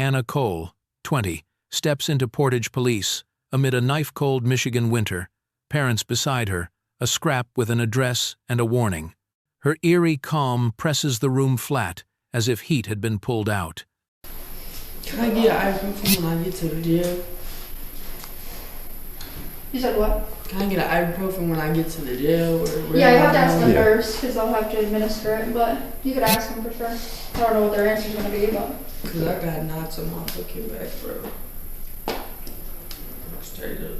Hannah Cole, 20, steps into Portage Police amid a knife-cold Michigan winter, parents beside her, a scrap with an address and a warning. Her eerie calm presses the room flat, as if heat had been pulled out. Can I get an ibuprofen when I get to the jail? You said what? Can I get an ibuprofen when I get to the jail? Or Yeah, you have to ask them first, because they'll have to administer it, but you could ask them for sure. I don't know what their answer's going to be, but... Because I got knots on my fucking back, bro. Straight up.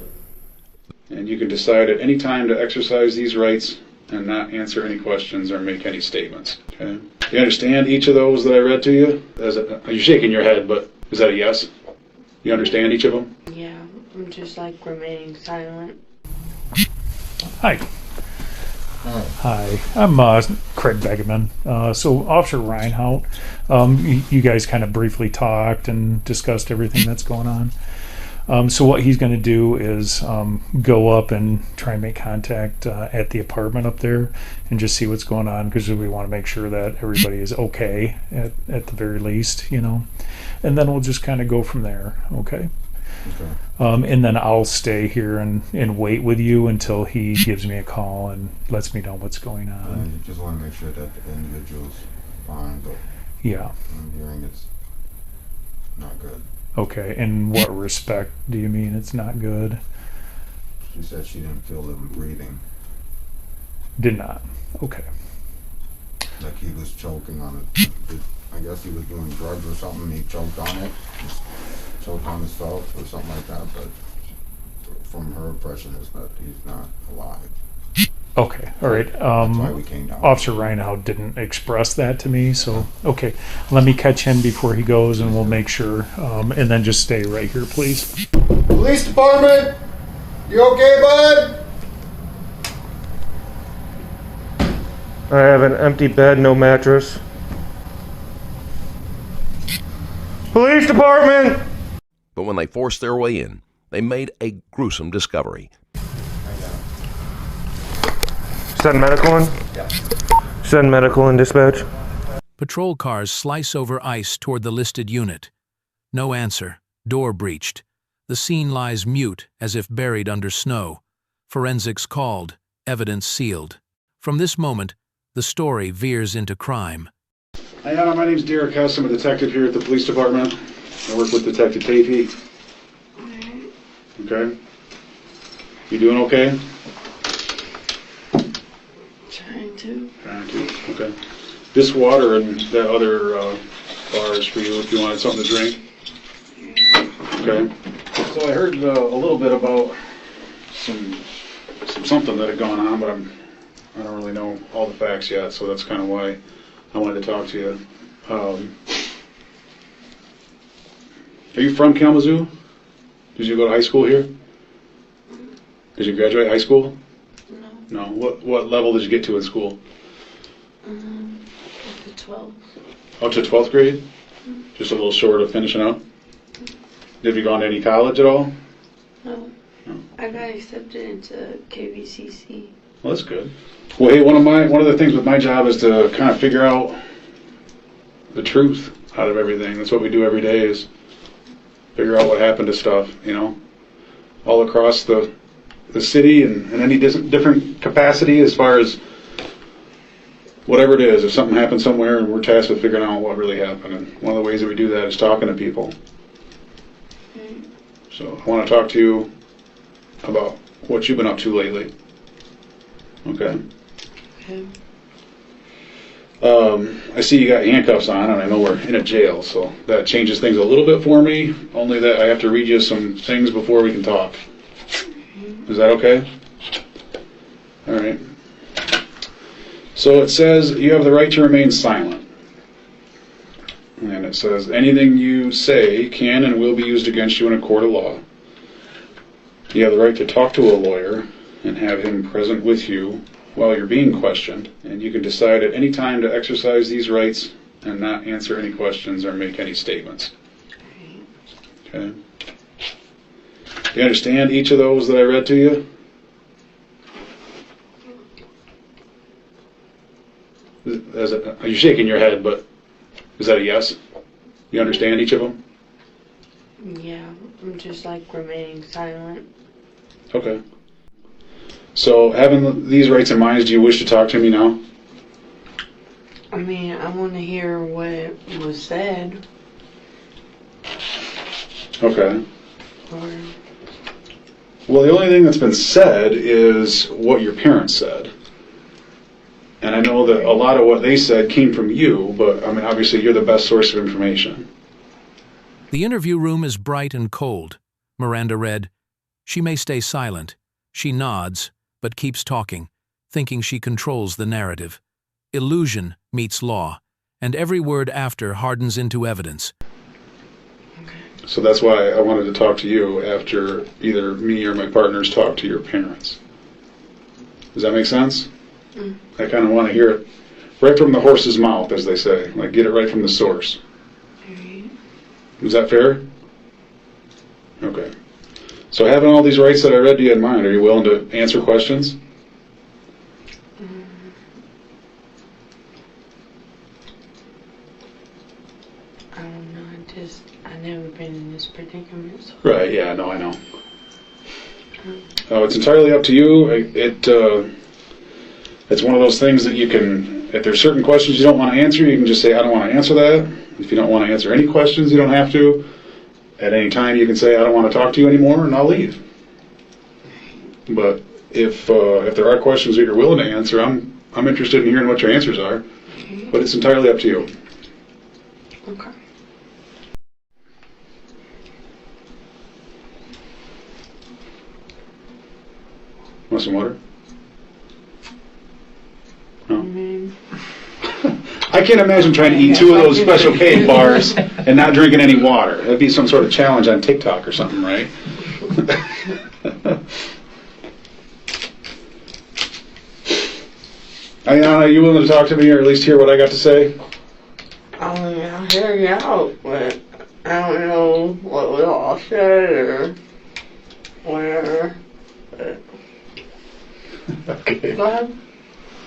And you can decide at any time to exercise these rights and not answer any questions or make any statements. Okay? You understand each of those that I read to you? You're shaking your head, but is that a yes? You understand each of them? Yeah, I'm just like remaining silent. Hi. Hi, I'm Craig Begeman. So Officer Reinhout, you guys kind of briefly talked and discussed everything that's going on. So what he's going to do is go up and try and make contact at the apartment up there and just see what's going on, because we want to make sure that everybody is okay at the very least, you know. And then we'll just kind of go from there, okay? Okay. And then I'll stay here and wait with you until he gives me a call and lets me know what's going on. And you just want to make sure that the individual's fine, but yeah, I'm hearing it's not good. Okay, in what respect do you mean it's not good? She said she didn't feel him breathing. Did not. Okay. Like he was choking on it. I guess he was doing drugs or something. He choked on it. Choked on himself or something like that. But from her impression is that he's not alive. Okay, all right. That's why we came down. Officer Reinhout didn't express that to me, so okay. Let me catch him before he goes, and we'll make sure. And then just stay right here, please. Police department, you okay, bud? I have an empty bed, no mattress. Police department! But when they forced their way in, they made a gruesome discovery. Send medical in? Yeah. Send medical in, dispatch. Patrol cars slice over ice toward the listed unit. No answer. Door breached. The scene lies mute, as if buried under snow. Forensics called. Evidence sealed. From this moment, the story veers into crime. Hi, Anna. My name's Derek Hess. I'm a detective here at the police department. I work with Detective Tapey. Okay. You doing okay? Trying to. Okay. This water and that other bar is for you if you wanted something to drink. Okay. So I heard a little bit about something that had gone on, but I don't really know all the facts yet, so that's kind of why I wanted to talk to you. Are you from Kalamazoo? Did you go to high school here? Did you graduate high school? No. What level did you get to in school? Up to 12. Up to 12th grade? Mm-hmm. Just a little short of finishing up? Have you gone to any college at all? No. I got accepted into KVCC. Well, that's good. Well, hey, one of the things with my job is to kind of figure out the truth out of everything. That's what we do every day, is figure out what happened to stuff, you know, all across the city and in any different capacity as far as whatever it is. If something happened somewhere, and we're tasked with figuring out what really happened, and one of the ways that we do that is talking to people. So I want to talk to you about what you've been up to lately. Okay. I see you got handcuffs on, and I know we're in a jail, so that changes things a little bit for me, only that I have to read you some things before we can talk. Is that okay? All right. So it says you have the right to remain silent. And it says anything you say can and will be used against you in a court of law. You have the right to talk to a lawyer and have him present with you while you're being questioned. And you can decide at any time to exercise these rights and not answer any questions or make any statements. Okay? Do you understand each of those that I read to you? You're shaking your head, but is that a yes? You understand each of them? Yeah, I'm just like remaining silent. Okay. So, having these rights in mind, do you wish to talk to me now? I mean, I want to hear what was said. Okay. Or, Well, the only thing that's been said is what your parents said. And I know that a lot of what they said came from you, but I mean, obviously you're the best source of information. The interview room is bright and cold. Miranda read, "She may stay silent. She nods, but keeps talking, thinking she controls the narrative. Illusion meets law, and every word after hardens into evidence." So that's why I wanted to talk to you after either me or my partners talk to your parents. Does that make sense? I kind of want to hear it right from the horse's mouth, as they say. Like, get it right from the source. alright. Is that fair? Okay. So having all these rights that I read to you in mind, are you willing to answer questions? I don't know, I've never been in this predicament, so. Right, yeah, no, I know. It's entirely up to you. It's one of those things that you can, if there's certain questions you don't want to answer, you can just say, I don't want to answer that. If you don't want to answer any questions, you don't have to. At any time, you can say, I don't want to talk to you anymore, and I'll leave. But if there are questions that you're willing to answer, I'm interested in hearing what your answers are. But it's entirely up to you. Okay. Want some water? No? I can't imagine trying to eat 2 of those Special K bars and not drinking any water. That'd be some sort of challenge on TikTok or something, right? Ayana, are you willing to talk to me or at least hear what I got to say? I mean, I'll hear you out, but I don't know what we all said or whatever. But Okay. go ahead.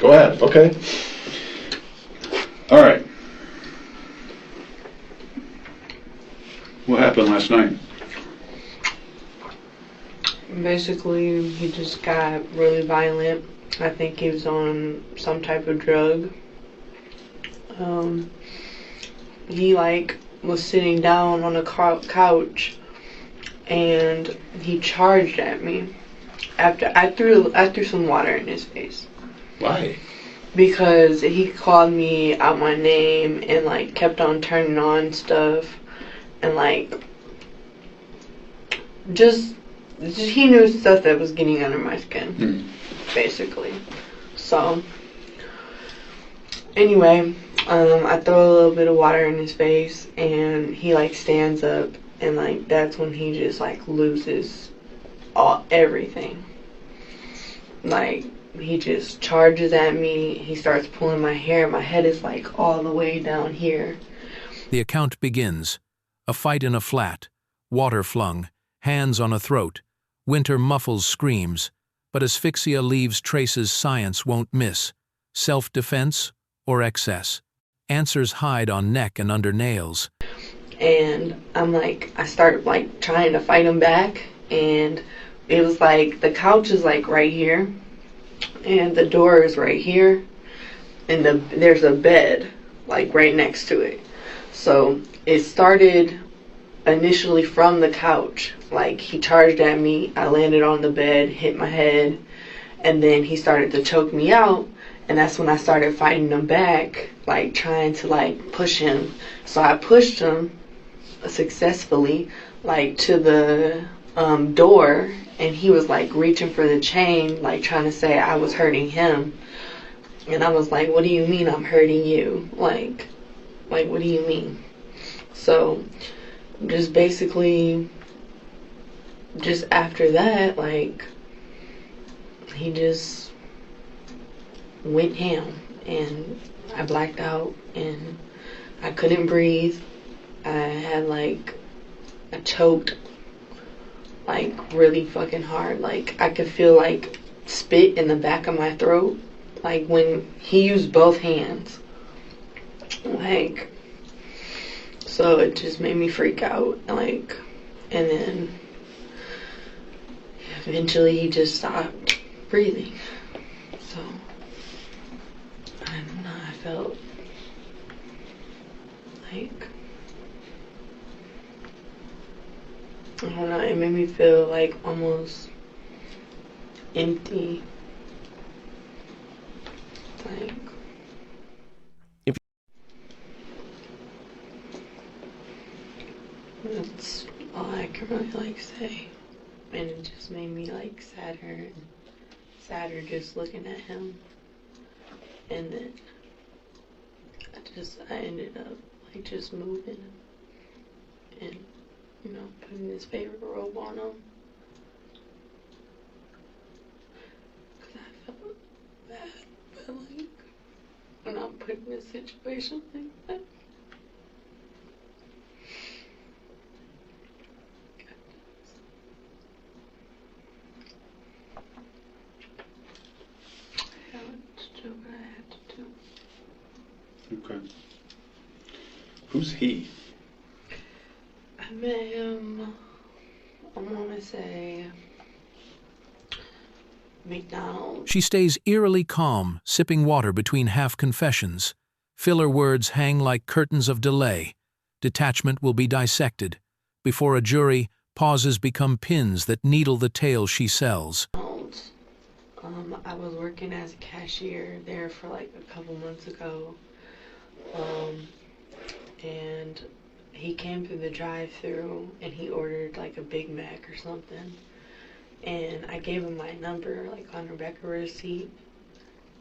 Go ahead, okay. All right. What happened last night? Basically, he just got really violent. I think he was on some type of drug. He was sitting down on a couch and he charged at me after I threw some water in his face. Why? Because he called me out my name and kept on turning on stuff and just he knew stuff that was getting under my skin, basically. So anyway, I throw a little bit of water in his face and he stands up and that's when he just loses everything. He just charges at me. He starts pulling my hair. My head is all the way down here. The account begins. A fight in a flat, water flung, hands on a throat. Winter muffles screams, but asphyxia leaves traces science won't miss. Self-defense or excess. Answers hide on neck and under nails. And I start trying to fight him back, and it was the couch is right here, and the door is right here, and there's a bed right next to it. So it started initially from the couch. He charged at me, I landed on the bed, hit my head, and then he started to choke me out, and that's when I started fighting him back, trying to push him. So I pushed him successfully to the door, and he was reaching for the chain, trying to say I was hurting him. And I was like, what do you mean I'm hurting you? What do you mean? So just basically, just after that, he just went ham, and I blacked out, and I couldn't breathe. I had I choked really fucking hard. I could feel spit in the back of my throat, when he used both hands. So it just made me freak out. And then eventually he just stopped breathing. So, I don't know, I felt like, I don't know, it made me feel like almost empty. Like, that's all I can really like say. And it just made me like sadder and sadder just looking at him. And then I ended up like just moving and, you know, putting his favorite robe on him. Cause I felt bad, but like when I'm put in a situation like that. I had to do what I had to do. Okay. Who's he? I met him, I want to say, McDonald's. She stays eerily calm, sipping water between half-confessions. Filler words hang like curtains of delay. Detachment will be dissected. Before a jury, pauses become pins that needle the tale she sells. I was working as a cashier there for like a couple months ago. And he came through the drive-thru and he ordered like a Big Mac or something. And I gave him my number like on a record receipt.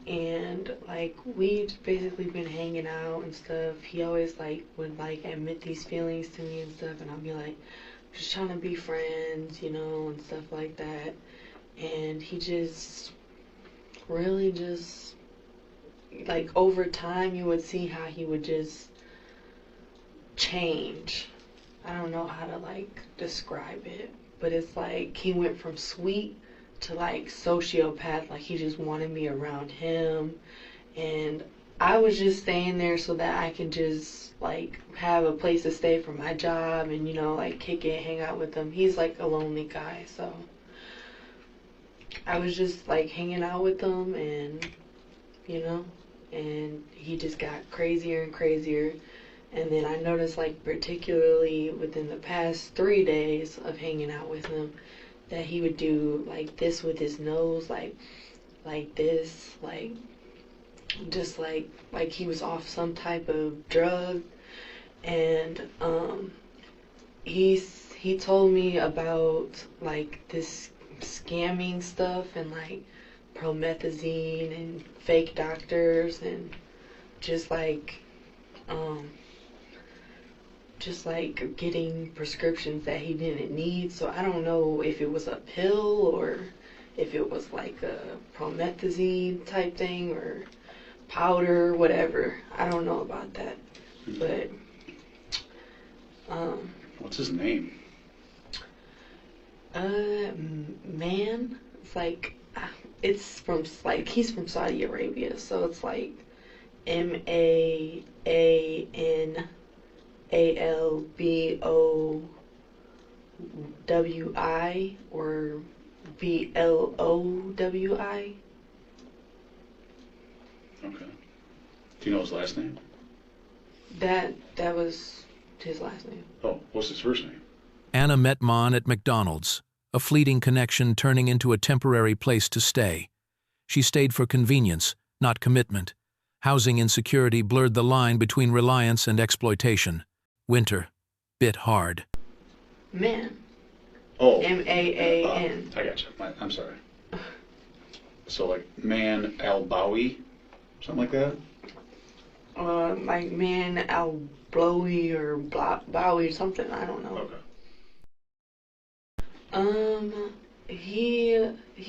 And like we'd basically been hanging out and stuff. He always like would like admit these feelings to me and stuff, and I'll be like, just trying to be friends, you know, and stuff like that. And he just really just like over time you would see how he would just change. I don't know how to like describe it, but it's like he went from sweet to like sociopath. Like he just wanted me around him, and I was just staying there so that I can just like have a place to stay for my job and, you know, like kick it, hang out with him. He's like a lonely guy, so I was just like hanging out with him, and you know, and he just got crazier and crazier. And then I noticed, like, particularly within the past 3 days of hanging out with him, that he would do like this with his nose, like this, like just like he was off some type of drug. And he told me about like this scamming stuff and like promethazine and fake doctors and just like getting prescriptions that he didn't need. So I don't know if it was a pill or if it was like a promethazine type thing or powder, whatever. I don't know about that. But what's his name? Man, it's like it's from like he's from Saudi Arabia, so it's like MANALBOWI or BLOWI. Okay. Do you know his last name? That was his last name. Oh, what's his first name? Anna met Mon at McDonald's, a fleeting connection turning into a temporary place to stay. She stayed for convenience, not commitment. Housing insecurity blurred the line between reliance and exploitation. Winter bit hard. Man. Oh. MAAN. I gotcha. I'm sorry. So like Manan Alboy, something like that? Like Manan Alboy or Bowie, something, I don't know. Okay. He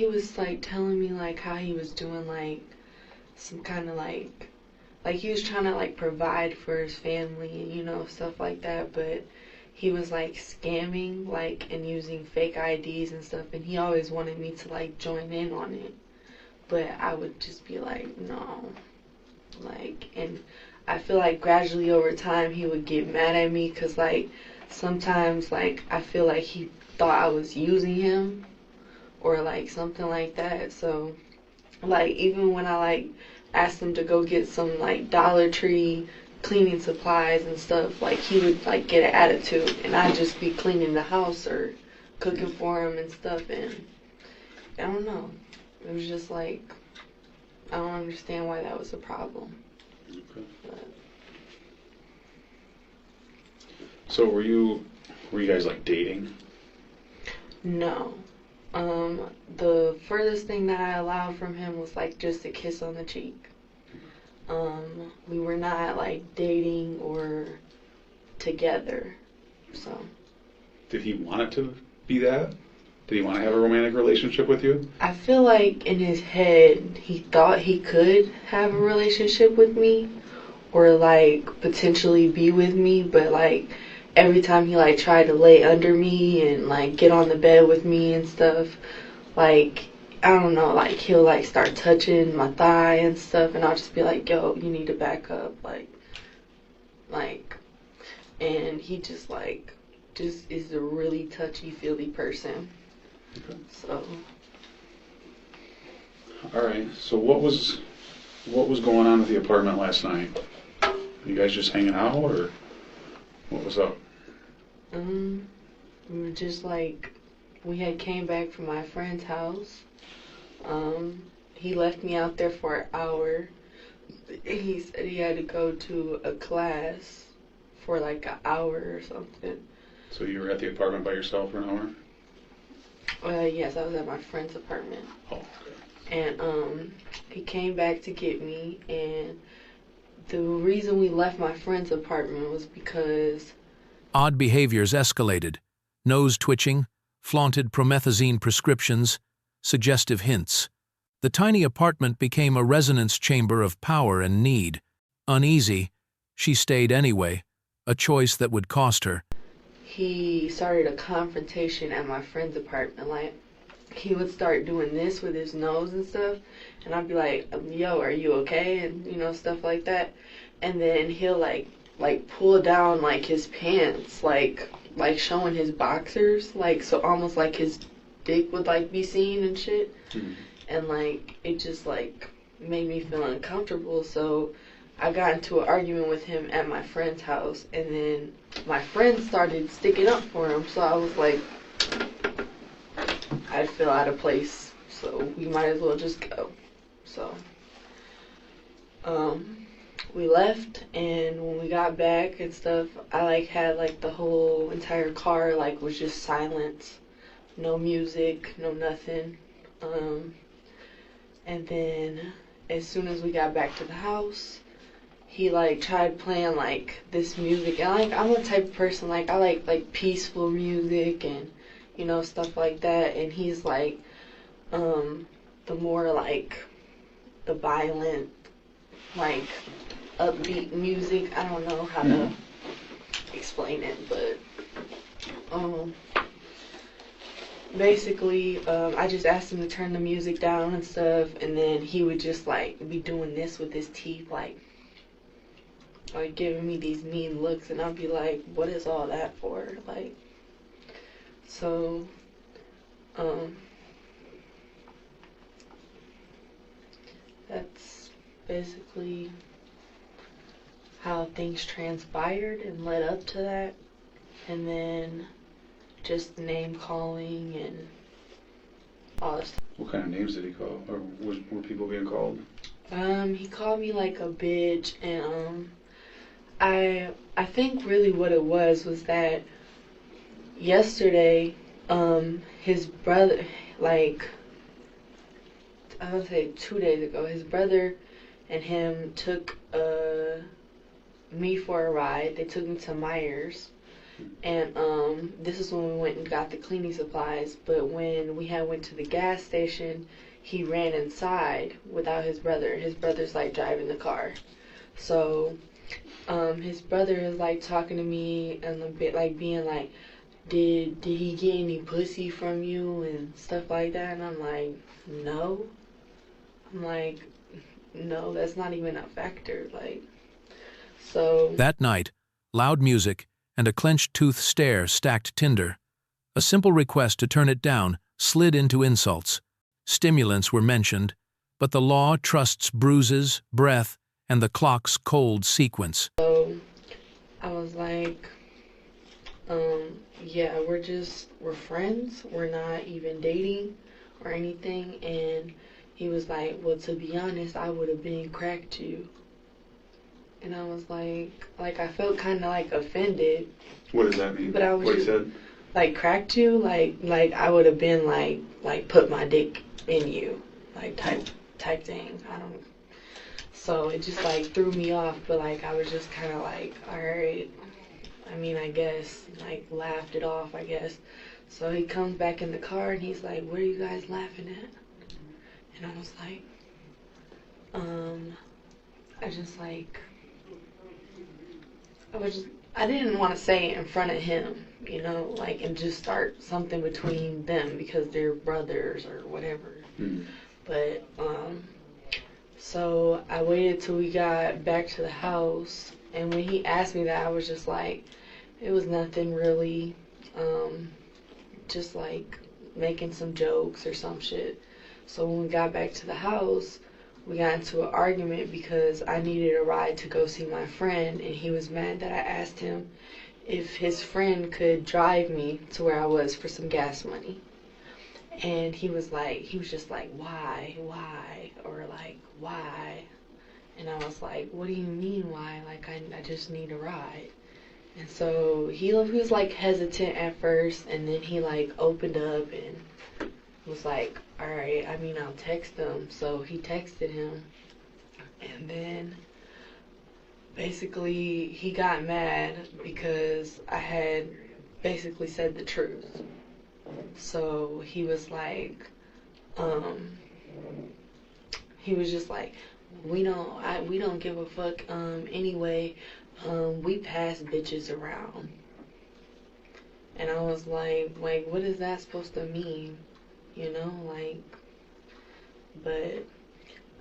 was like telling me like how he was doing like some kind of like he was trying to like provide for his family, you know, stuff like that, but he was like scamming like and using fake IDs and stuff, and he always wanted me to like join in on it, but I would just be like, no, like, and I feel like gradually over time he would get mad at me because like sometimes, like, I feel like he thought I was using him or, like, something like that. So, like, even when I, like, asked him to go get some, like, Dollar Tree cleaning supplies and stuff, like, he would, like, get an attitude, and I'd just be cleaning the house or cooking for him and stuff, and I don't know. It was just, like, I don't understand why that was a problem. Okay. But, So were you guys like dating? no. The furthest thing that I allowed from him was like just a kiss on the cheek. We were not like dating or together, so. Did he want it to be that? Did he want to have a romantic relationship with you? I feel like in his head he thought he could have a relationship with me or like potentially be with me, but like every time he like tried to lay under me and like get on the bed with me and stuff, like I don't know, like he'll like start touching my thigh and stuff, and I'll just be like, yo, you need to back up, like and he just is a really touchy feely person. Okay. So All right. So what was going on at the apartment last night? You guys just hanging out, or what was up? we were just like, we had came back from my friend's house. He left me out there for an hour. He said he had to go to a class for like an hour or something. So you were at the apartment by yourself for an hour? Yes, I was at my friend's apartment. Oh, okay. And he came back to get me, and the reason we left my friend's apartment was because Odd behaviors escalated. Nose twitching, flaunted promethazine prescriptions, suggestive hints. The tiny apartment became a resonance chamber of power and need. Uneasy, she stayed anyway, a choice that would cost her. he started a confrontation at my friend's apartment. Like, he would start doing this with his nose and stuff, and I'd be like, yo, are you okay? And, you know, stuff like that. And then he'll, like pull down, like, his pants, like showing his boxers, like, so almost like his dick would, like, be seen and shit. Mm-hmm. And, like, it just, like, made me feel uncomfortable, so I got into an argument with him at my friend's house, and then my friend started sticking up for him, so I was like, I feel out of place, so we might as well just go. So, we left, and when we got back and stuff, I, like, had, like, the whole entire car, like, was just silence. No music, no nothing. And then, as soon as we got back to the house, he, like, tried playing, like, this music. And, like, I'm the type of person, like, I like, peaceful music and, you know, stuff like that. And he's, like, the more, like, the violent, like, upbeat music. I don't know how to explain it, but, basically, I just asked him to turn the music down and stuff, and then he would just, like, be doing this with his teeth, like giving me these mean looks, and I'd be like, what is all that for? Like, so, that's basically how things transpired and led up to that, and then just name calling and all this stuff. What kind of names did he call? Or were people being called? He called me like a bitch, and I think really what it was that yesterday, his brother, like, I would say 2 days ago, his brother and him took me for a ride. They took me to Myers. And this is when we went and got the cleaning supplies. But when we went to the gas station, he ran inside without his brother. His brother's like driving the car. So his brother is like talking to me and a bit like being like, did he get any pussy from you and stuff like that? And I'm like, no. I'm like, no, that's not even a factor. Like, so That night, loud music, and a clenched tooth stare stacked tinder. A simple request to turn it down slid into insults. Stimulants were mentioned, but the law trusts bruises, breath, and the clock's cold sequence. So I was like, yeah, we're friends. We're not even dating or anything. And he was like, well, to be honest, I would have been cracked you. And I was like I felt kind of like offended. What does that mean? But I was what he just, said? like, cracked you, like I would have been like put my dick in you, like type thing. I don't. So it just like threw me off. But like I was just kind of like, all right. I mean, I guess, like, laughed it off, I guess. So he comes back in the car and he's like, what are you guys laughing at? And I was like, I didn't want to say it in front of him, you know, like, and just start something between them because they're brothers or whatever. Mm-hmm. But, so I waited till we got back to the house, and when he asked me that, I was just like, it was nothing really, just like making some jokes or some shit. So when we got back to the house, we got into an argument because I needed a ride to go see my friend, and he was mad that I asked him if his friend could drive me to where I was for some gas money. And he was just like, why, or like, why? And I was like, what do you mean why? Like, I just need a ride. And so he was like hesitant at first, and then he like opened up and was like, all right, I mean, I'll text him. So he texted him, and then basically he got mad because I had basically said the truth. So he was like, he was just like, we don't give a fuck anyway. We pass bitches around. And I was like, what is that supposed to mean? You know, like, but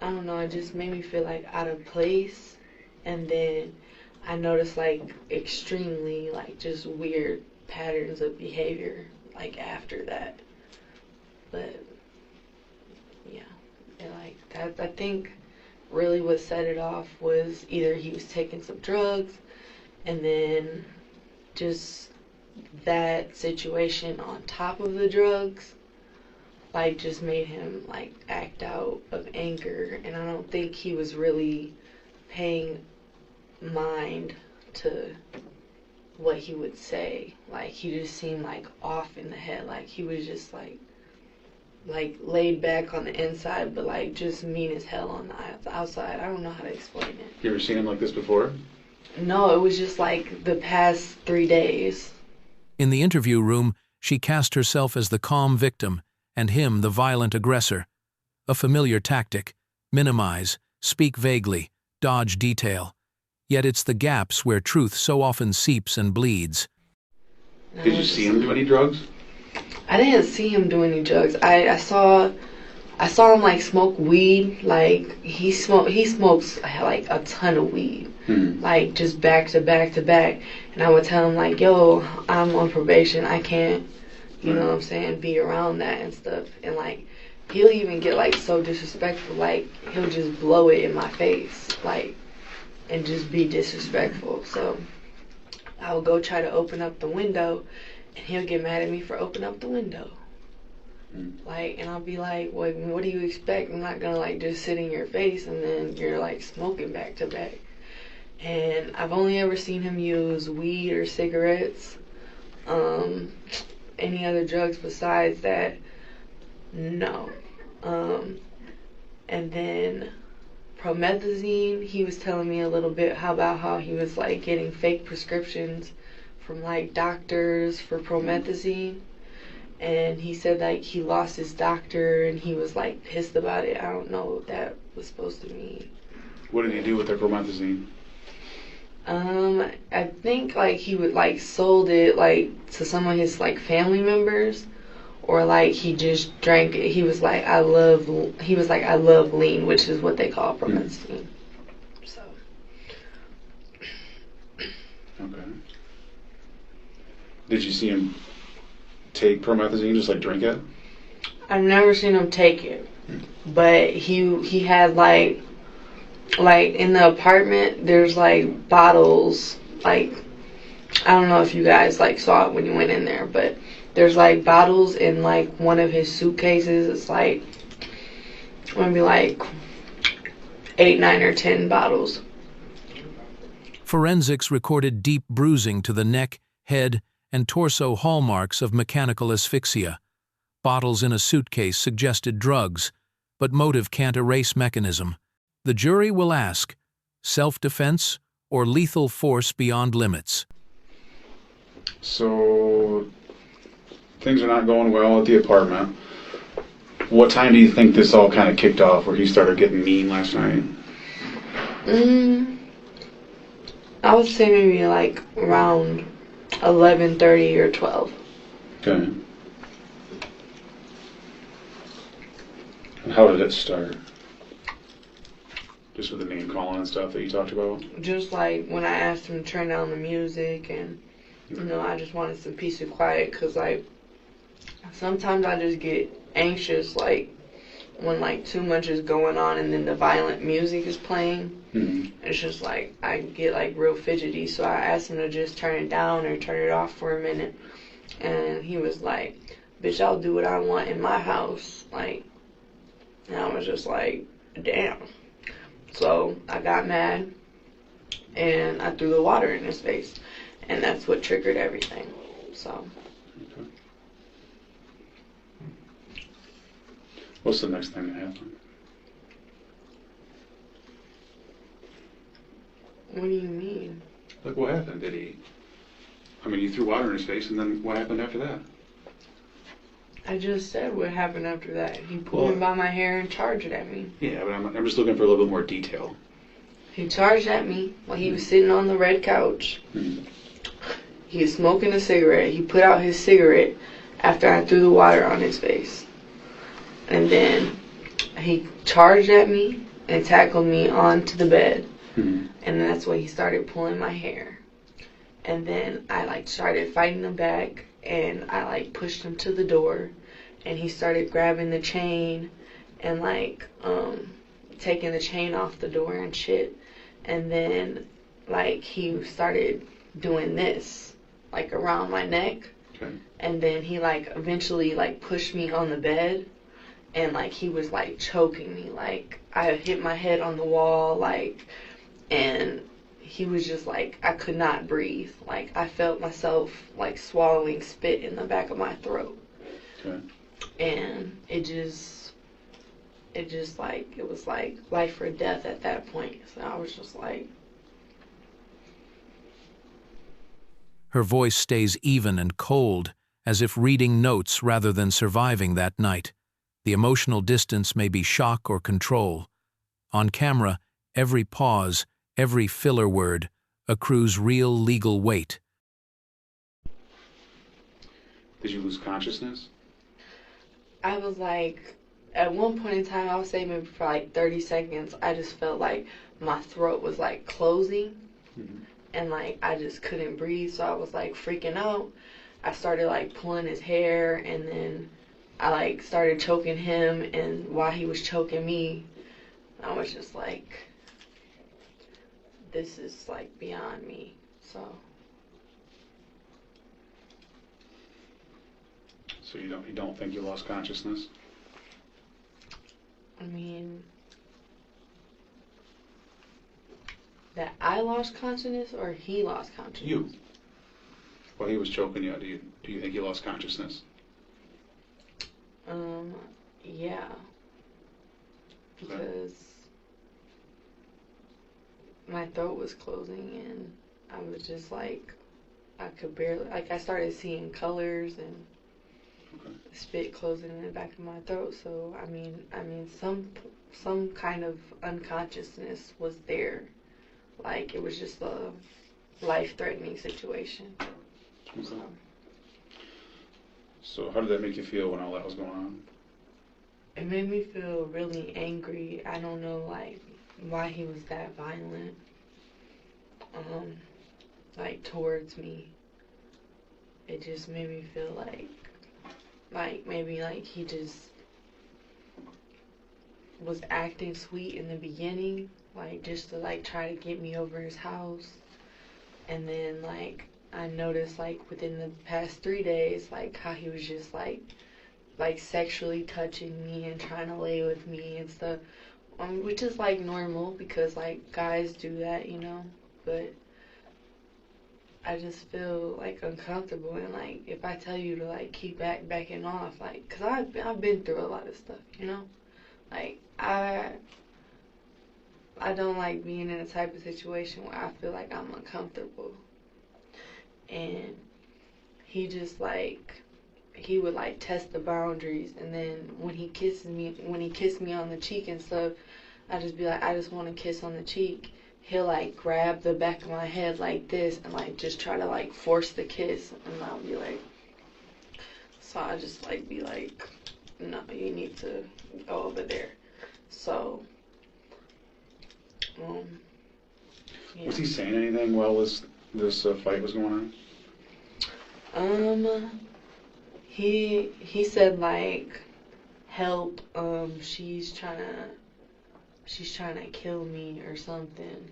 I don't know, it just made me feel like out of place. And then I noticed like extremely like just weird patterns of behavior like after that. But yeah, and like that, I think really what set it off was either he was taking some drugs, and then just that situation on top of the drugs like just made him like act out of anger. And I don't think he was really paying mind to what he would say. Like he just seemed like off in the head, like he was just like laid back on the inside, but like just mean as hell on the outside. I don't know how to explain it. You ever seen him like this before? No, it was just like the past 3 days. In the interview room, she cast herself as the calm victim and him the violent aggressor. A familiar tactic: minimize, speak vaguely, dodge detail. Yet it's the gaps where truth so often seeps and bleeds. Did you see him do any drugs? I didn't see him do any drugs. I saw him like smoke weed. Like he smokes like a ton of weed. Like just back to back to back. And I would tell him like, yo, I'm on probation. I can't, you know what I'm saying, be around that and stuff. And like he'll even get like so disrespectful. Like he'll just blow it in my face, like, and just be disrespectful. So I would go try to open up the window, and he'll get mad at me for opening up the window. Like, and I'll be like, what do you expect? I'm not gonna like just sit in your face and then you're like smoking back to back. And I've only ever seen him use weed or cigarettes. Any other drugs besides that, no. And then promethazine, he was telling me a little bit about how he was like getting fake prescriptions from like doctors for promethazine. And he said like he lost his doctor and he was like pissed about it. I don't know what that was supposed to mean. What did he do with the promethazine? I think like he would like sold it like to some of his like family members, or like he just drank it. He was like, I love lean, which is what they call promethazine. So okay. Did you see him take promethazine, just like drink it? I've never seen him take it, but he had like in the apartment there's like bottles, like I don't know if you guys like saw it when you went in there, but there's like bottles in like one of his suitcases. It's like maybe like 8, 9, or 10 bottles. Forensics recorded deep bruising to the neck, head, and torso hallmarks of mechanical asphyxia. Bottles in a suitcase suggested drugs, but motive can't erase mechanism. The jury will ask, self-defense or lethal force beyond limits? So, things are not going well at the apartment. What time do you think this all kind of kicked off, where he started getting mean last night? I would say maybe like around 11:30 or 12. Okay. And how did it start? Just with the name calling and stuff that you talked about? Just like when I asked him to turn down the music, and I just wanted some peace and quiet, because like sometimes I just get anxious, like when like too much is going on and then the violent music is playing. It's just like I get like real fidgety, so I asked him to just turn it down or turn it off for a minute, and he was like, "Bitch, I'll do what I want in my house." Like, and I was just like, damn. So I got mad and I threw the water in his face, and that's what triggered everything. So Okay. What's the next thing that happened? what do you mean? Like, what happened? You threw water in his face, and then what happened after that? I just said what happened after that. He pulled me by my hair and charged at me. Yeah, but I'm just looking for a little bit more detail. He charged at me while he was sitting on the red couch. He was smoking a cigarette. He put out his cigarette after I threw the water on his face. And then he charged at me and tackled me onto the bed. And that's when he started pulling my hair. And then I like started fighting him back, and I like pushed him to the door, and he started grabbing the chain and like taking the chain off the door and shit. And then like he started doing this like around my neck. Okay. And then he like eventually like pushed me on the bed, and like he was like choking me, like I hit my head on the wall, like, and he was just like, I could not breathe. Like I felt myself like swallowing spit in the back of my throat. Okay. And it was like life or death at that point. So I was just like. Her voice stays even and cold, as if reading notes rather than surviving that night. The emotional distance may be shock or control. On camera, every pause, every filler word, accrues real legal weight. Did you lose consciousness? I was like, at one point in time, I would say maybe for like 30 seconds, I just felt like my throat was like closing. And like I just couldn't breathe, so I was like freaking out. I started like pulling his hair, and then I like started choking him, and while he was choking me, I was just like, this is like beyond me. So you don't think you lost consciousness? I mean, that I lost consciousness or he lost consciousness? You. While he was choking you, do you think you lost consciousness? Yeah. Because my throat was closing, and I was just like, I could barely, like I started seeing colors and spit closing in the back of my throat. So I mean some kind of unconsciousness was there. Like it was just a life-threatening situation. Okay. So how did that make you feel when all that was going on? It made me feel really angry. I don't know like why he was that violent. Like towards me. it just made me feel like maybe like he just was acting sweet in the beginning, like just to like try to get me over his house. And then like I noticed like within the past 3 days, like how he was just like sexually touching me and trying to lay with me and stuff, which is like normal because like guys do that, you know. But I just feel like uncomfortable, and like if I tell you to like keep backing off, like, cause I've been through a lot of stuff, you know. Like I don't like being in a type of situation where I feel like I'm uncomfortable. And he just like, he would like test the boundaries, and then when he kissed me on the cheek and stuff, I just be like, I just want to kiss on the cheek. He'll like grab the back of my head like this and like just try to like force the kiss, and I'll be like, so I just like be like, no, you need to go over there. So yeah. Was he saying anything while this fight was going on? He said like, help, she's trying to kill me or something.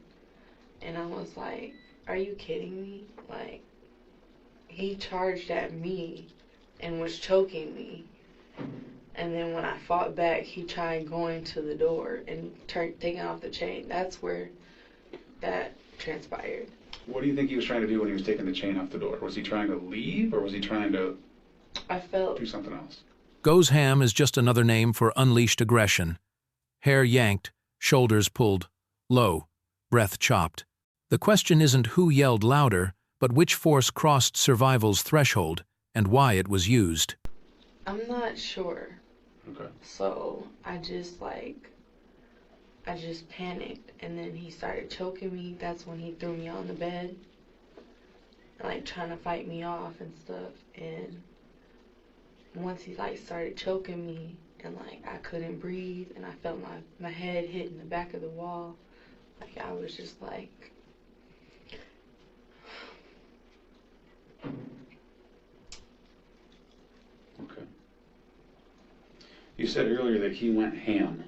And I was like, are you kidding me? Like, he charged at me and was choking me. And then when I fought back, he tried going to the door and taking off the chain. That's where that transpired. What do you think he was trying to do when he was taking the chain off the door? Was he trying to leave, or was he trying to do something else? Goes ham is just another name for unleashed aggression. Hair yanked, shoulders pulled, low, breath chopped. The question isn't who yelled louder, but which force crossed survival's threshold and why it was used. I'm not sure. Okay. So I just panicked, and then he started choking me. That's when he threw me on the bed, like trying to fight me off and stuff. And once he like started choking me, and like I couldn't breathe, and I felt my head hitting the back of the wall, like I was just like, Okay. You said earlier that he went ham.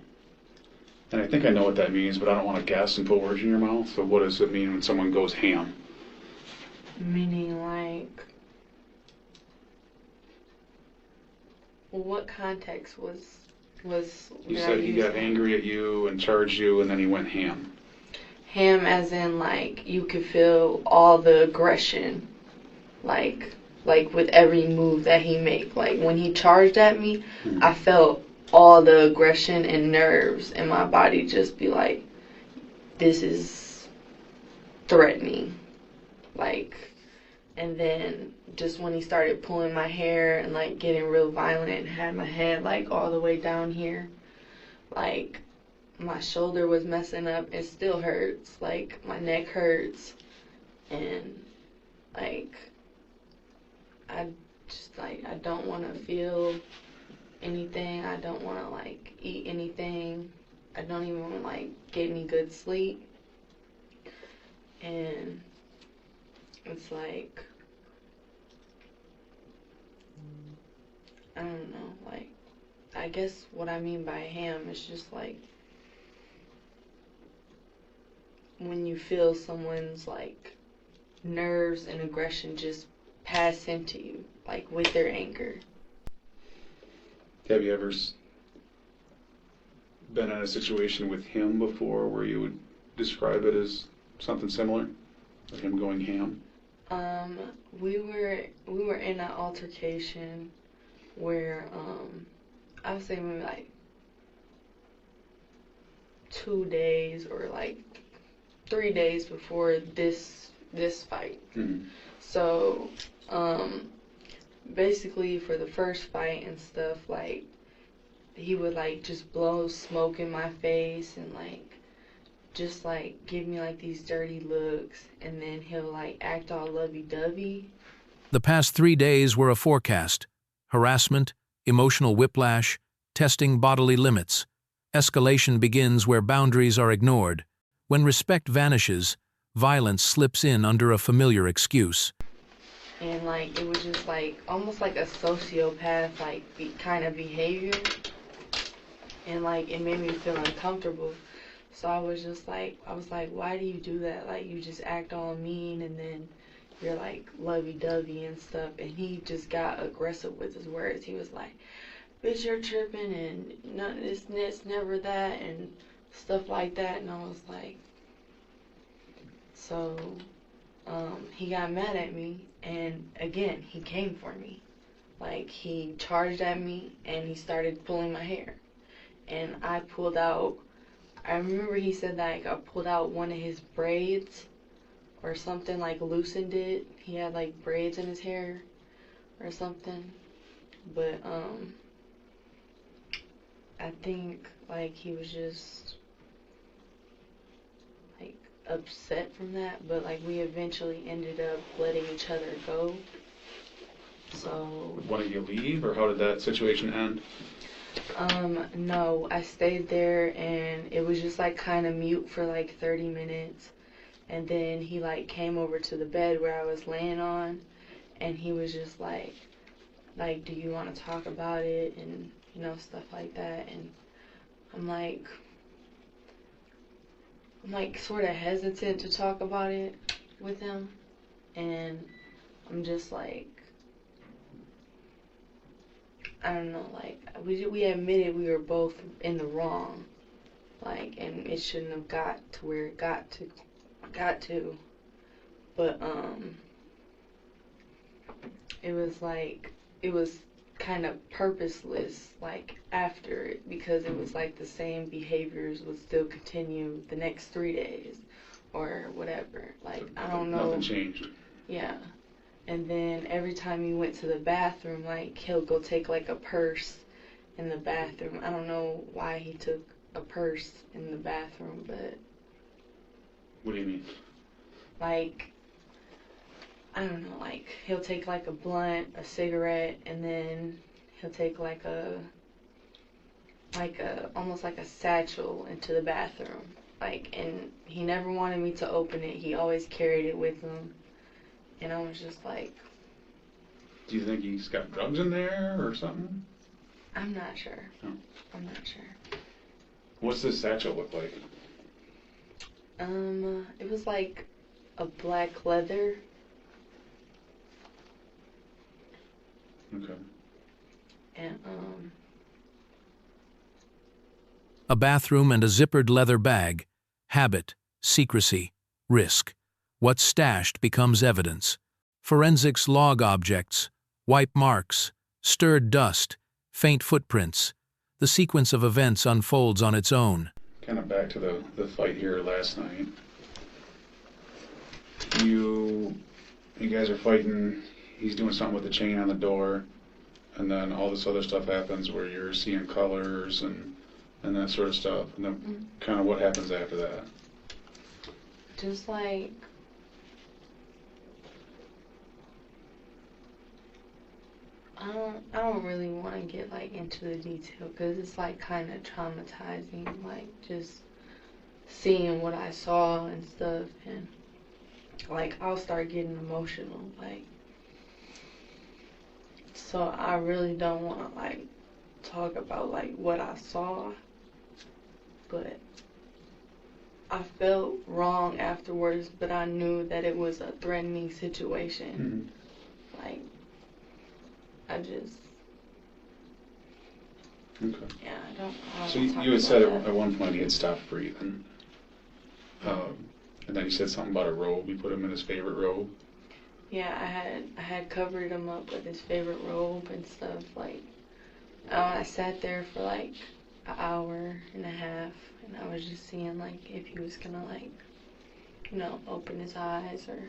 And I think I know what that means, but I don't want to guess and put words in your mouth. So what does it mean when someone goes ham? meaning like, what context was You said he got angry at you and charged you, and then he went ham. Ham as in like you could feel all the aggression, like with every move that he made. Like when he charged at me, I felt all the aggression and nerves in my body just be like, this is threatening. Like, and then just when he started pulling my hair and like getting real violent and had my head like all the way down here, like my shoulder was messing up. It still hurts. Like my neck hurts, and like I just like I don't want to feel anything. I don't want to like eat anything. I don't even want to like get any good sleep. And it's like, I don't know, like, I guess what I mean by ham is just like when you feel someone's like nerves and aggression just pass into you, like with their anger. Have you ever been in a situation with him before where you would describe it as something similar? Like him going ham? We were in an altercation where I would say maybe like 2 days or like 3 days before this fight. Mm-hmm. So basically for the first fight and stuff, like he would like just blow smoke in my face and like just like give me like these dirty looks, and then he'll like act all lovey-dovey. The past 3 days were a forecast: harassment, emotional whiplash, testing bodily limits. Escalation begins where boundaries are ignored. When respect vanishes, violence slips in under a familiar excuse. and like it was just like almost like a sociopath like kind of behavior, and like it made me feel uncomfortable. So I was like, why do you do that? Like, you just act all mean, and then you're like lovey-dovey and stuff. And he just got aggressive with his words. He was like, bitch, you're tripping, and none of this, never that, and stuff like that. And I was like, so he got mad at me, and again, he came for me. Like, he charged at me, and he started pulling my hair. And I pulled out, I remember he said that like, I pulled out one of his braids or something, like loosened it. He had like braids in his hair or something. But I think like he was just like upset from that, but like we eventually ended up letting each other go. So Would one of you leave, or how did that situation end? no, I stayed there, and it was just like kind of mute for like 30 minutes. And then he like came over to the bed where I was laying on, and he was just like, do you want to talk about it, and you know, stuff like that. And I'm like sort of hesitant to talk about it with him, and I'm just like, I don't know, like we admitted we were both in the wrong, like, and it shouldn't have got to where it got to, but it was kind of purposeless, like after it, because it was like the same behaviors would still continue the next 3 days or whatever. Like, I don't know. Nothing changed. Yeah. And then every time he went to the bathroom, like, he'll go take like a purse in the bathroom. I don't know why he took a purse in the bathroom, but What do you mean? like, I don't know, like, he'll take like a blunt, a cigarette, and then he'll take like a almost like a satchel into the bathroom. Like, and he never wanted me to open it. He always carried it with him. And I was just like, Do you think he's got drugs in there or something? I'm not sure. No. I'm not sure. What's this satchel look like? It was like a black leather. Okay. And A bathroom and a zippered leather bag. Habit, secrecy, risk. What's stashed becomes evidence. Forensics log objects, wipe marks, stirred dust, faint footprints. The sequence of events unfolds on its own. Kind of back to the fight here last night. You guys are fighting. He's doing something with the chain on the door, and then all this other stuff happens where you're seeing colors and that sort of stuff. And then kind of what happens after that? just like, I don't really want to get like into the detail because it's like kind of traumatizing, like just seeing what I saw and stuff, and like I'll start getting emotional, like, so I really don't want to like talk about like what I saw, but I felt wrong afterwards, but I knew that it was a threatening situation. Like, I just, Okay. yeah, I don't So wanna talk you had said about at one point he had stopped breathing. And then you said something about a robe. You put him in his favorite robe. Yeah, I had covered him up with his favorite robe and stuff. Like, I sat there for like an hour and a half, and I was just seeing like if he was gonna like, you know, open his eyes or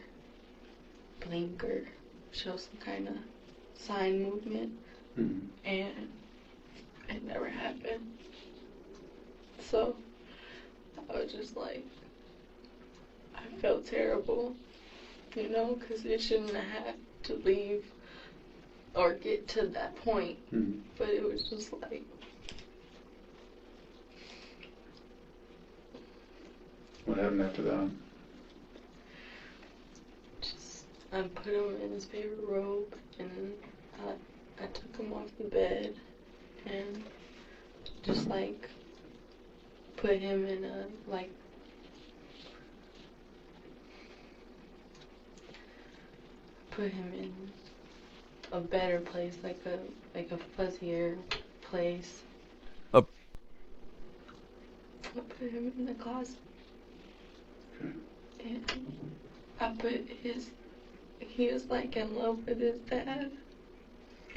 blink or show some kind of sign movement, and it never happened. So I was just like, I felt terrible, you know, because it shouldn't have had to leave or get to that point. But it was just like, What happened after that? just, I put him in his favorite robe, and I took him off the bed and just like put him in a put him in a better place, like a fuzzier place. Oh. I put him in the closet. Okay. And I put he was like in love with his dad.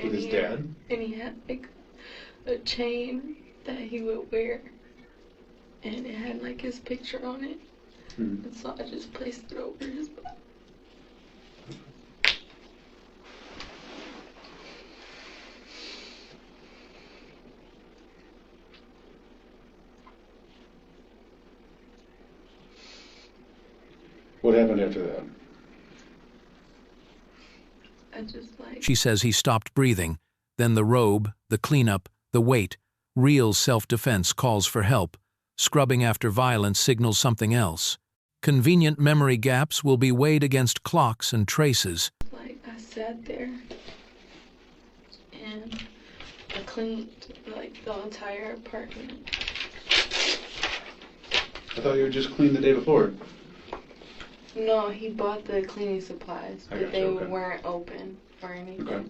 With his dad? And he had like a chain that he would wear. And it had like his picture on it. And so I just placed it over his body. What happened after that? I just like... She says he stopped breathing. Then the robe, the cleanup, the weight, real self-defense calls for help. Scrubbing after violence signals something else. Convenient memory gaps will be weighed against clocks and traces. Like, I sat there and I cleaned like the entire apartment. I thought you had just cleaned the day before. No, he bought the cleaning supplies, but they okay. weren't open or anything. Okay.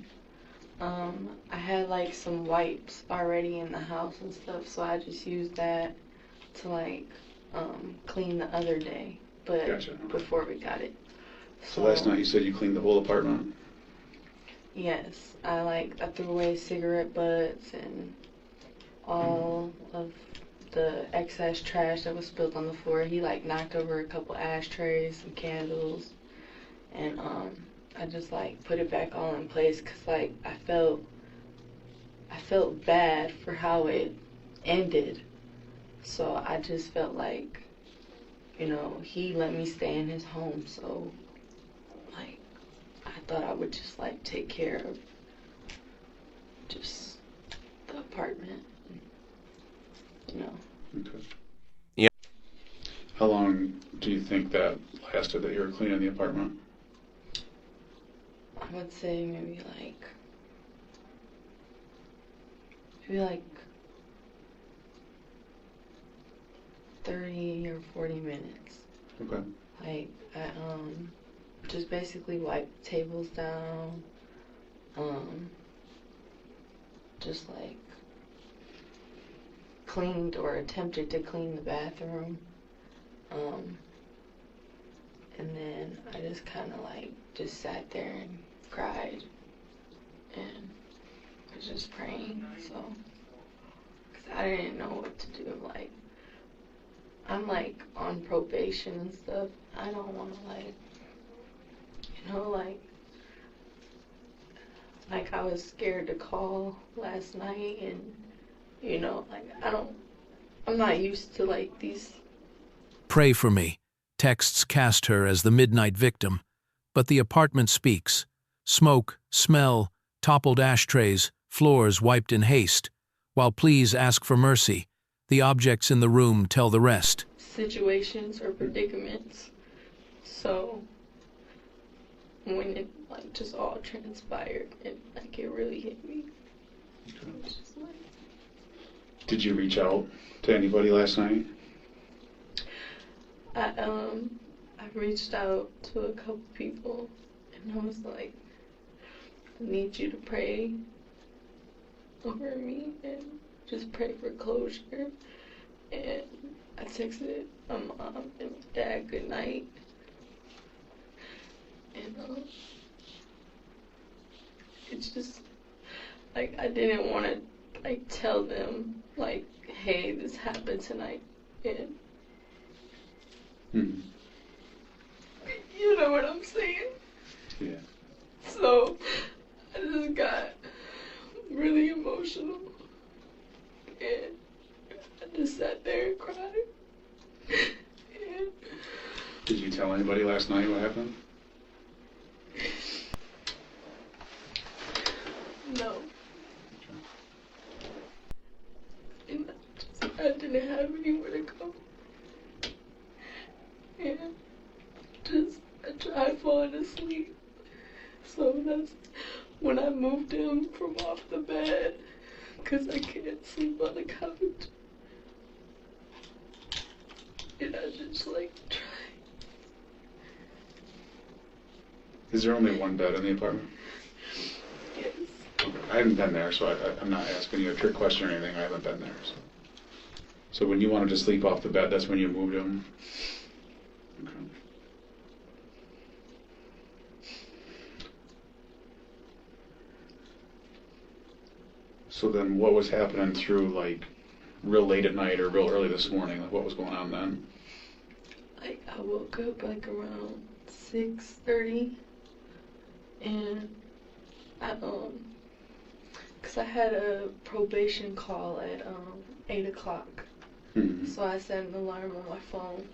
I had like some wipes already in the house and stuff, so I just used that to like clean the other day, but Gotcha, okay. before we got it. So last night you said you cleaned the whole apartment? Yes, I threw away cigarette butts and all of the excess trash that was spilled on the floor. He like knocked over a couple ashtrays and candles, and I just like put it back all in place because like I felt bad for how it ended. So I just felt like, you know, he let me stay in his home, so like I thought I would just like take care of just the apartment, you know. Okay. Yeah. How long do you think that lasted that you were cleaning the apartment? I would say maybe like 30 or 40 minutes. Okay. Like I just basically wiped tables down, just like cleaned or attempted to clean the bathroom, and then I just kind of like just sat there and cried and was just praying, so because I didn't know what to do. Like I'm like on probation and stuff. I don't want to like, you know, like I was scared to call last night, and you know, like I'm not used to like these. Pray for me. Texts cast her as the midnight victim. But the apartment speaks. Smoke, smell, toppled ashtrays, floors wiped in haste. While pleas ask for mercy, the objects in the room tell the rest. Situations or predicaments. So when it like just all transpired, it like it really hit me. It was just like, Did you reach out to anybody last night? I reached out to a couple people and I was like, I need you to pray over me and just pray for closure. And I texted my mom and my dad good night. And it's just like I didn't want to like tell them like, hey, this happened tonight. And you know what I'm saying? Yeah. So I just got really emotional and I just sat there and cried. And Did you tell anybody last night what happened? no. And I didn't have anywhere to go. And I tried falling asleep. So that's when I moved him from off the bed, because I can't sleep on the couch. And I just like try. Is there only one bed in the apartment? Yes. I haven't been there, so I'm not asking you a trick question or anything. I haven't been there. So when you wanted to sleep off the bed, that's when you moved him? Okay. So then what was happening through, like, real late at night or real early this morning? Like, what was going on then? Like, I woke up like around 6:30, and cause I had a probation call at 8 o'clock. Mm-hmm. So I set an alarm on my phone,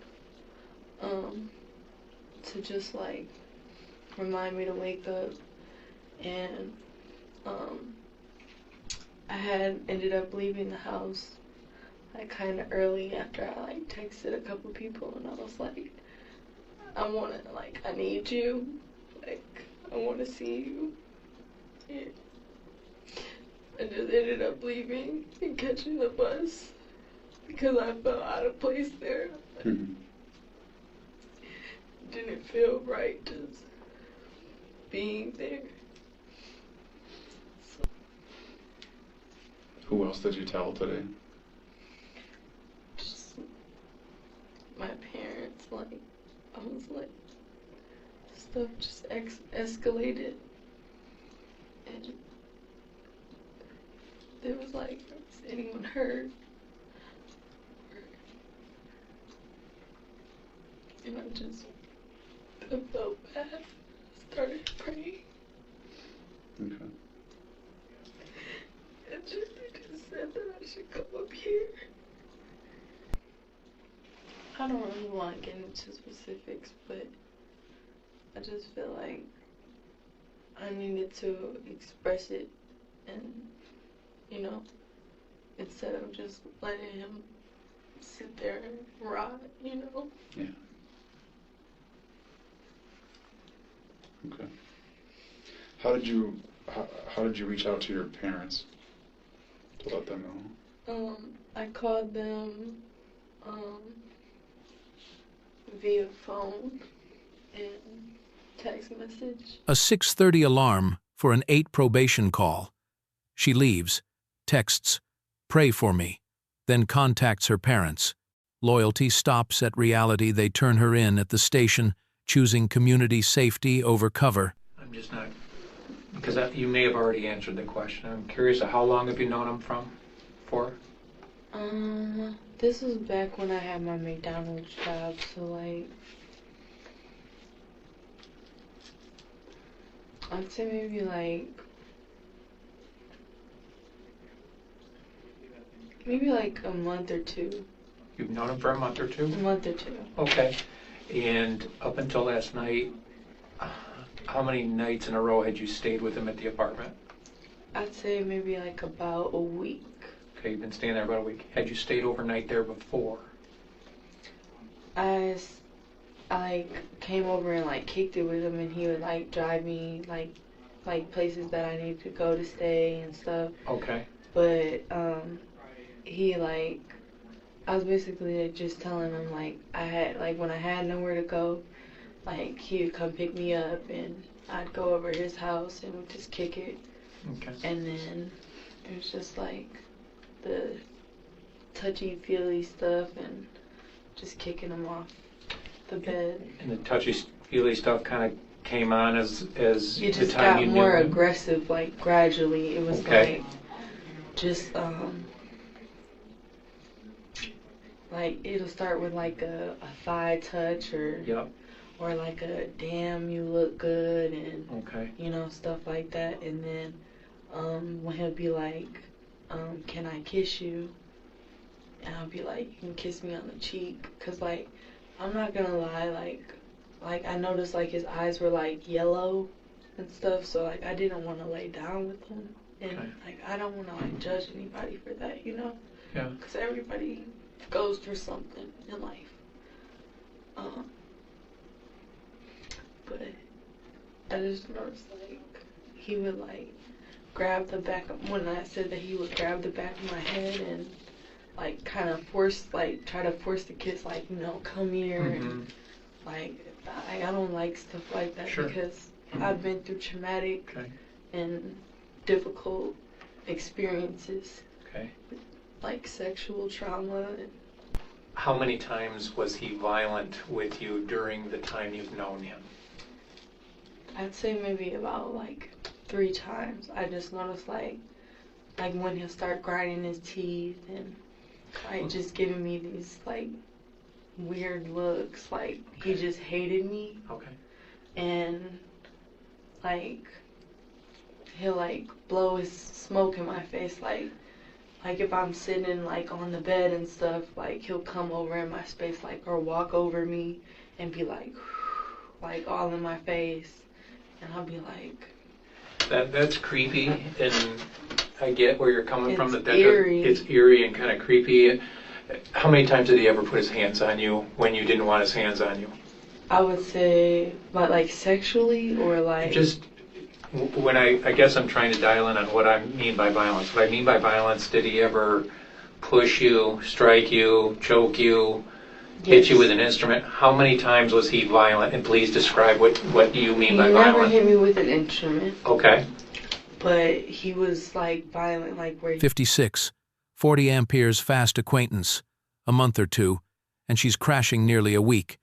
to just like remind me to wake up, and I had ended up leaving the house like kind of early after I like texted a couple people, and I was like, I need you, like I want to see you. And I just ended up leaving and catching the bus because I felt out of place there. Mm-hmm. Didn't feel right just being there. So. Who else did you tell today? Just my parents, like, I was like, stuff just escalated, and there was like, is anyone hurt? And I felt bad, started praying. Okay. And just said that I should come up here. I don't really want to get into specifics, but I just feel like I needed to express it, and, you know, instead of just letting him sit there and rot, you know? Yeah. Okay. How did you reach out to your parents to let them know? I called them via phone and text message. A 6:30 alarm for an 8 probation call. She leaves, texts, "Pray for me," then contacts her parents. Loyalty stops at reality. They turn her in at the station, choosing community safety over cover. I'm just not, because you may have already answered the question. I'm curious, how long have you known him for? This was back when I had my McDonald's job, so like, I'd say maybe like a month or two. You've known him for a month or two? A month or two. Okay. And up until last night, how many nights in a row had you stayed with him at the apartment? I'd say maybe like about a week. Okay, you've been staying there about a week. Had you stayed overnight there before? I like came over and like kicked it with him, and he would like drive me like places that I needed to go to stay and stuff. Okay. But he like, I was basically just telling him like I had like when I had nowhere to go, like he would come pick me up and I'd go over his house and we'd just kick it. Okay. And then it was just like the touchy-feely stuff and just kicking him off the bed. And the touchy-feely stuff kind of came on as It the just time got you more knew him? aggressive, like gradually. It was Okay. like just like it'll start with like a thigh touch or Yep. or like a damn you look good and Okay. you know, stuff like that. And then when he'll be like, can I kiss you? And I'll be like, you can kiss me on the cheek, cause like I'm not gonna lie, like I noticed like his eyes were like yellow and stuff, so like I didn't want to lay down with him, and Okay. like I don't want to like judge anybody for that, you know? Yeah. Cause everybody goes through something in life. But I just noticed, like, he would, like, grab the back of, when I said that he would grab the back of my head and, like, kind of try to force the kiss, like, you know, come here. And, like, I don't like stuff like that because I've been through traumatic and difficult experiences. Like sexual trauma. How many times was he violent with you during the time you've known him? I'd say maybe about like 3 times. I just noticed like when he'll start grinding his teeth and like just giving me these like weird looks, like he just hated me. And like he'll like blow his smoke in my face, like if I'm sitting like on the bed and stuff, like he'll come over in my space, like, or walk over me and be like all in my face, and I'll be like, that's creepy, and I get where you're coming from. It's eerie. It's eerie and kind of creepy. How many times did he ever put his hands on you when you didn't want his hands on you? I would say, but like sexually or like just. When I guess I'm trying to dial in on what I mean by violence. What I mean by violence, did he ever push you, strike you, choke you, hit you with an instrument? How many times was he violent? And please describe what you mean by violent. He never hit me with an instrument. Okay. But he was like violent, like where 56, 40 amperes fast acquaintance, a month or two, and she's crashing nearly a week.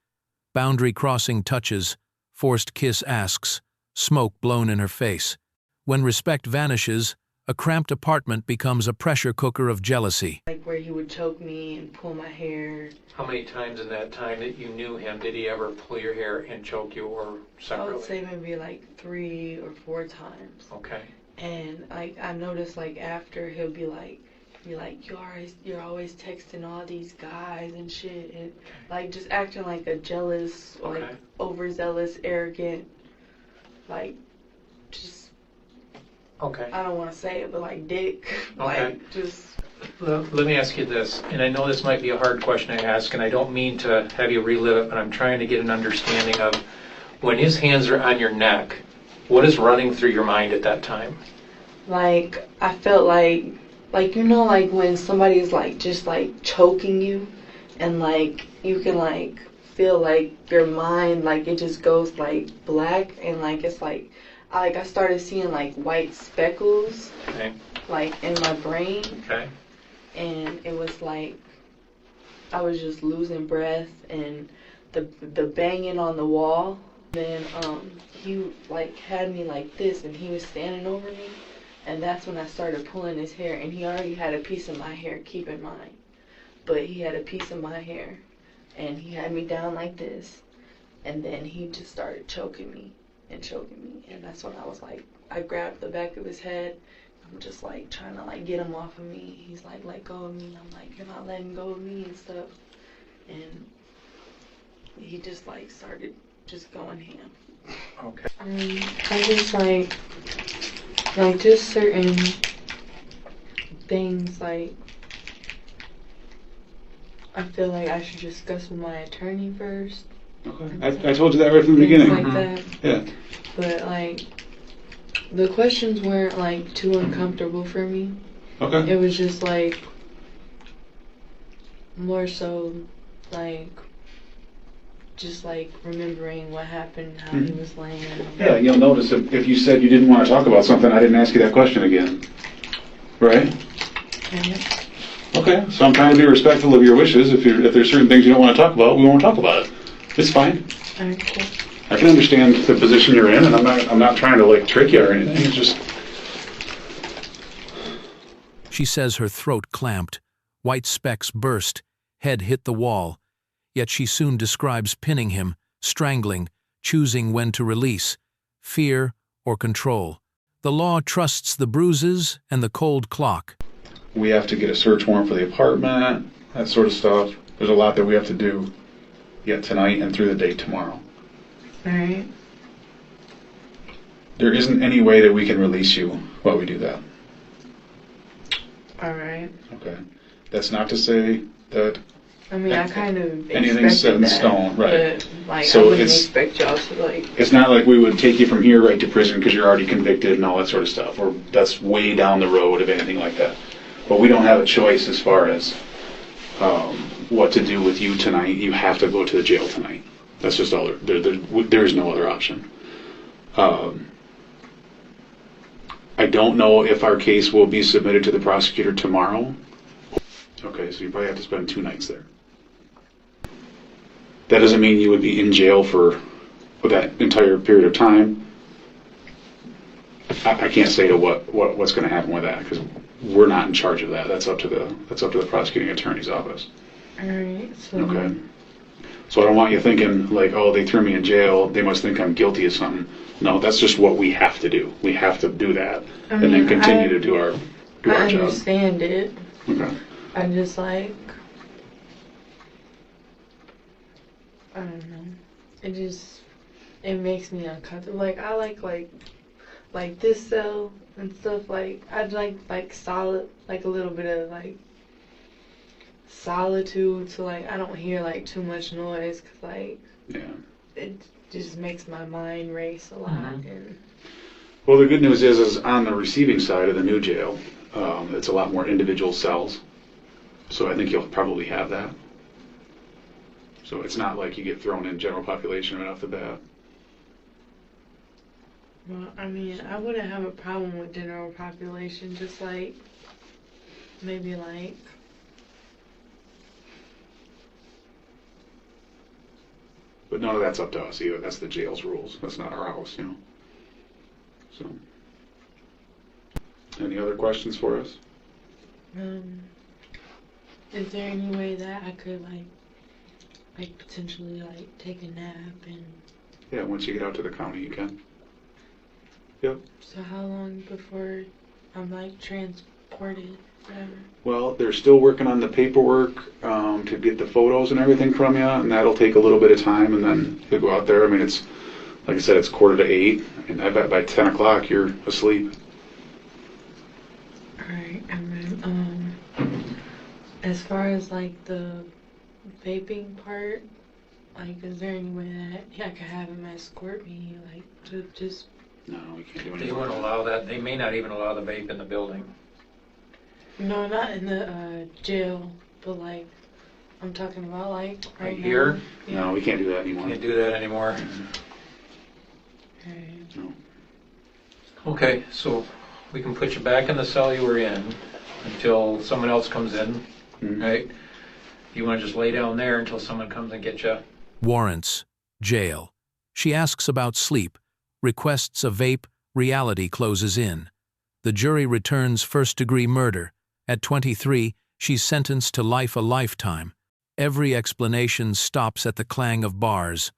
Boundary crossing touches, forced kiss asks, smoke blown in her face. When respect vanishes, a cramped apartment becomes a pressure cooker of jealousy. like where he would choke me and pull my hair. How many times in that time that you knew him did he ever pull your hair and choke you, or separately? I would say maybe like 3 or 4 times. Okay. And I noticed like after he'll be like you're always texting all these guys and shit, and like just acting like a jealous, like overzealous, arrogant, like just I don't want to say it, but like dick. Like just. Let me ask you this, and I know this might be a hard question to ask, and I don't mean to have you relive it, but I'm trying to get an understanding of when his hands are on your neck, what is running through your mind at that time? Like I felt like you know, like when somebody's like just like choking you, and like you can like feel like your mind, like it just goes like black, and like it's like I started seeing like white speckles like in my brain, and it was like I was just losing breath, and the banging on the wall. Then he like had me like this, and he was standing over me, and that's when I started pulling his hair, and he already had a piece of my hair, keep in mind, but he had a piece of my hair, and he had me down like this, and then he just started choking me, and that's when I was like, I grabbed the back of his head. I'm just like trying to like get him off of me. He's like, let go of me, and I'm like, you're not letting go of me and stuff, and he just like started just going ham. I just like just certain things, like I feel like I should discuss with my attorney first. I told you that right from the beginning. Like that. Yeah. But like the questions weren't like too uncomfortable for me. It was just like more so like just like remembering what happened, how he was laying. Yeah, you'll notice if you said you didn't want to talk about something, I didn't ask you that question again. Right? Okay, so I'm trying to be respectful of your wishes. If there's certain things you don't want to talk about, we won't talk about it. It's fine. Alright, cool. I can understand the position you're in, and I'm not trying to like trick you or anything. It's just. She says her throat clamped, white specks burst, head hit the wall. Yet she soon describes pinning him, strangling, choosing when to release, fear or control. The law trusts the bruises and the cold clock. We have to get a search warrant for the apartment, that sort of stuff. There's a lot that we have to do yet tonight and through the day tomorrow. Alright. There isn't any way that we can release you while we do that. Alright. Okay. That's not to say that I mean, I kind of Anything's set in expected stone, right. But, like, So I wouldn't it's- expect y'all to, like... It's not like we would take you from here right to prison because you're already convicted and all that sort of stuff. Or that's way down the road of anything like that. But we don't have a choice as far as what to do with you tonight. You have to go to the jail tonight. That's just all. There is no other option. I don't know if our case will be submitted to the prosecutor tomorrow. Okay, so you probably have to spend 2 nights there. That doesn't mean you would be in jail for that entire period of time. I can't say to what's going to happen with that because we're not in charge of that. That's up to the prosecuting attorney's office. All right, so... Okay. So I don't want you thinking like, oh, they threw me in jail. They must think I'm guilty of something. No, that's just what we have to do. We have to do that, and then continue to do our job. I understand it. Okay. I'm just like... I don't know. It makes me uncomfortable. Like, I like this cell and stuff. Like, I'd like solid, like a little bit of like solitude. So like, I don't hear like too much noise. Cause like, Yeah. it just makes my mind race a lot. And Well, the good news is on the receiving side of the new jail, it's a lot more individual cells. So I think you'll probably have that. So it's not like you get thrown in general population right off the bat. well, I mean, I wouldn't have a problem with general population. Just like maybe like. But none of that's up to us either. That's the jail's rules. That's not our house, you know. So, any other questions for us? Is there any way that I could like potentially like take a nap and? Yeah, once you get out to the county, you can. Yep. So how long before I'm like transported? Whatever. Well, they're still working on the paperwork to get the photos and everything from you, and that'll take a little bit of time, and then you'll go out there. I mean, it's, like I said, it's 7:45, and I bet by 10 o'clock you're asleep. Alright, and then as far as like the vaping part, like is there any way that I could have him escort me, like to just... No, we can't do They anything. wouldn't allow that. They may not even allow the vape in the building. No, not in the jail, but like I'm talking about like right now. Here? Yeah. No, we can't do that anymore. Can't do that anymore. Okay. No. Okay, so we can put you back in the cell you were in until someone else comes in, Mhm. right? You want to just lay down there until someone comes and gets you? Warrants. Jail. She asks about sleep. Requests a vape. Reality closes in. The jury returns first-degree murder. At 23, she's sentenced to life a lifetime. Every explanation stops at the clang of bars.